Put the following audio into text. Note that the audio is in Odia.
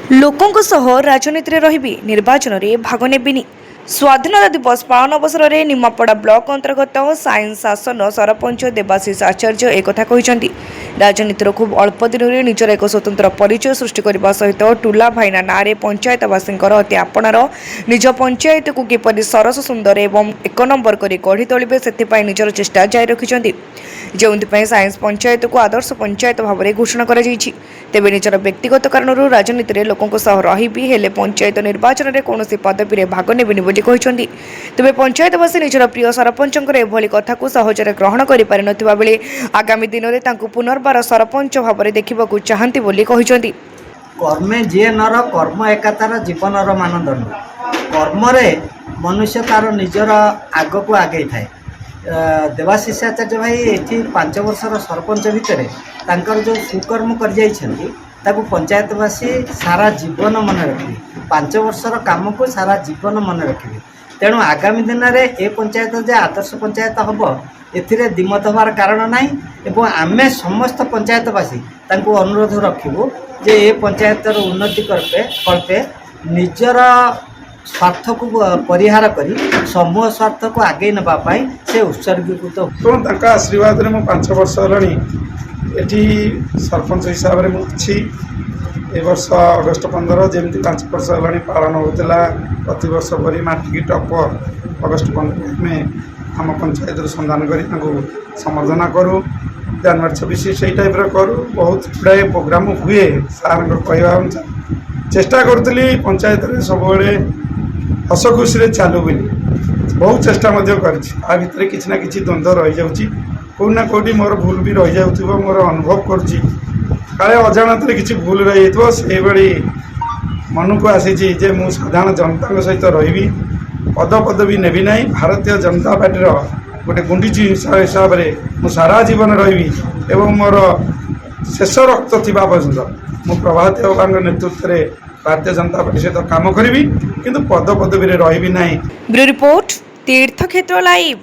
ଲୋକଙ୍କ ସହ ରାଜନୀତିରେ ରହିବି, ନିର୍ବାଚନରେ ଭାଗ ନେବିନି। ସ୍ୱାଧୀନତା ଦିବସ ପାଳନ ଅବସରରେ ନିମାପଡ଼ା ବ୍ଲକ ଅନ୍ତର୍ଗତ ସାଇନ୍ସ ଶାସନ ସରପଞ୍ଚ ଦେବାଶିଷ ଆଚାର୍ଯ୍ୟ ଏକଥା କହିଛନ୍ତି। ରାଜନୀତିର ଖୁବ୍ ଅଳ୍ପ ଦିନରେ ନିଜର ଏକ ସ୍ୱତନ୍ତ୍ର ପରିଚୟ ସୃଷ୍ଟି କରିବା ସହିତ ଟୁଲା ଭାଇନା ନାଁରେ ପଞ୍ଚାୟତବାସୀଙ୍କର ଅତି ଆପଣାର ନିଜ ପଞ୍ଚାୟତକୁ କିପରି ସରସ ସୁନ୍ଦର ଏବଂ ଏକ ନମ୍ବର କରି ଗଢ଼ି ତୋଳିବେ ସେଥିପାଇଁ ନିଜର ଚେଷ୍ଟା ଜାରି ରଖିଛନ୍ତି। ଯେଉଁଥିପାଇଁ ସାଇନ୍ସ ପଞ୍ଚାୟତକୁ ଆଦର୍ଶ ପଞ୍ଚାୟତ ଭାବରେ ଘୋଷଣା କରାଯାଇଛି। ତେବେ ନିଜର ବ୍ୟକ୍ତିଗତ କାରଣରୁ ରାଜନୀତିରେ ଲୋକଙ୍କ ସହ ରହିବି, ହେଲେ ପଞ୍ଚାୟତ ନିର୍ବାଚନରେ କୌଣସି ପଦବୀରେ ଭାଗ ନେବିନି ବୋଲି କହିଛନ୍ତି। ତେବେ ପଞ୍ଚାୟତବାସୀ ନିଜର ପ୍ରିୟ ସରପଞ୍ଚଙ୍କର ଏଭଳି କଥାକୁ ସହଜରେ ଗ୍ରହଣ କରିପାରିନଥିବା ବେଳେ ଆଗାମୀ ଦିନରେ ତାଙ୍କୁ ପୁନର୍ବାର ସରପଞ୍ଚ ଭାବରେ ଦେଖିବାକୁ ଚାହାନ୍ତି ବୋଲି କହିଛନ୍ତି। କର୍ମେ ଯିଏ ନର କର୍ମ ଏକା ତାର ଜୀବନର ମାନଦଣ୍ଡ। କର୍ମରେ ମନୁଷ୍ୟ ତାର ନିଜର ଆଗକୁ ଆଗେଇ ଥାଏ। ଦେବାଶିଷ ଆଚାର୍ଯ୍ୟ ଭାଇ ଏଠି 5 ବର୍ଷର ସରପଞ୍ଚ ଭିତରେ ତାଙ୍କର ଯେଉଁ ସୁକର୍ମ କରିଯାଇଛନ୍ତି ତାକୁ ପଞ୍ଚାୟତବାସୀ ସାରା ଜୀବନ ମନେ ରଖିବେ। 5 ବର୍ଷର କାମକୁ ସାରା ଜୀବନ ମନେ ରଖିବେ। ତେଣୁ ଆଗାମୀ ଦିନରେ ଏ ପଞ୍ଚାୟତ ଯେ ଆଦର୍ଶ ପଞ୍ଚାୟତ ହେବ ଏଥିରେ ଦ୍ୱିମତ ହେବାର କାରଣ ନାହିଁ ଏବଂ ଆମେ ସମସ୍ତ ପଞ୍ଚାୟତବାସୀ ତାଙ୍କୁ ଅନୁରୋଧ ରଖିବୁ ଯେ ଏ ପଞ୍ଚାୟତର ଉନ୍ନତି କଳ୍ପେ ନିଜର ସ୍ୱାର୍ଥକୁ ପରିହାର କରି ସମୂହ ସ୍ୱାର୍ଥକୁ ଆଗେଇ ନେବା ପାଇଁ ସେ ଉତ୍ସର୍ଗୀକୃତ। ଏବଂ ତାଙ୍କ ଆଶୀର୍ବାଦରେ ମୁଁ 5 ବର୍ଷ ହେଲାଣି ଏଠି ସରପଞ୍ଚ ହିସାବରେ ମୁଁ ଅଛି। ଏ ବର୍ଷ ଅଗଷ୍ଟ 15 ଯେମିତି 5 ବର୍ଷ ହେଲାଣି ପାଳନ ହେଉଥିଲା ପ୍ରତିବର୍ଷ ପରି ମାଟ୍ରିକ ଟପର ଅଗଷ୍ଟ 15 ଆମେ ଆମ ପଞ୍ଚାୟତରୁ ସନ୍ଧାନ କରି ତାଙ୍କୁ ସମ୍ବର୍ଦ୍ଧନା କରୁ। ଜାନୁଆରୀ 26 ସେଇ ଟାଇପ୍ର କରୁ। ବହୁତ ଗୁଡ଼ାଏ ପ୍ରୋଗ୍ରାମ ହୁଏ। ସାର୍ଙ୍କ କହିବା ଅନୁସାରେ ଚେଷ୍ଟା କରୁଥିଲି ପଞ୍ଚାୟତରେ ସବୁବେଳେ ହସ ଖୁସିରେ ଚାଲୁ ବୋଲି। ବହୁତ ଚେଷ୍ଟା ମଧ୍ୟ କରିଛି। ଆ ଭିତରେ କିଛି ନା କିଛି ଦ୍ୱନ୍ଦ୍ୱ ରହିଯାଉଛି। କେଉଁଠି ନା କେଉଁଠି ମୋର ଭୁଲ ବି ରହିଯାଉଥିବ ମୋର ଅନୁଭବ କରୁଛି। କାଳେ ଅଜାଣତରେ କିଛି ଭୁଲ ରହିଯାଇଥିବ। ସେଇଭଳି ମନକୁ ଆସିଛି ଯେ ମୁଁ ସାଧାରଣ ଜନତାଙ୍କ ସହିତ ରହିବି, ପଦପଦବୀ ନେବି ନାହିଁ। ଭାରତୀୟ ଜନତା ପାର୍ଟିର ଗୋଟେ ଗୁଣ୍ଡିଚି ହିସାବରେ ମୁଁ ସାରା ଜୀବନ ରହିବି ଏବଂ ମୋର ଶେଷ ରକ୍ତ ଥିବା ପର୍ଯ୍ୟନ୍ତ ମୁଁ ପ୍ରଭାତ ବାବୁଙ୍କ ନେତୃତ୍ୱରେ ଭାରତୀୟ ଜନତା ପାର୍ଟି ସହିତ କାମ କରିବି, କିନ୍ତୁ ପଦପଦବୀରେ ରହିବି ନାହିଁ। ବ୍ୟୁରୋ ରିପୋର୍ଟ, ତୀର୍ଥକ୍ଷେତ୍ର ଲାଇଭ୍।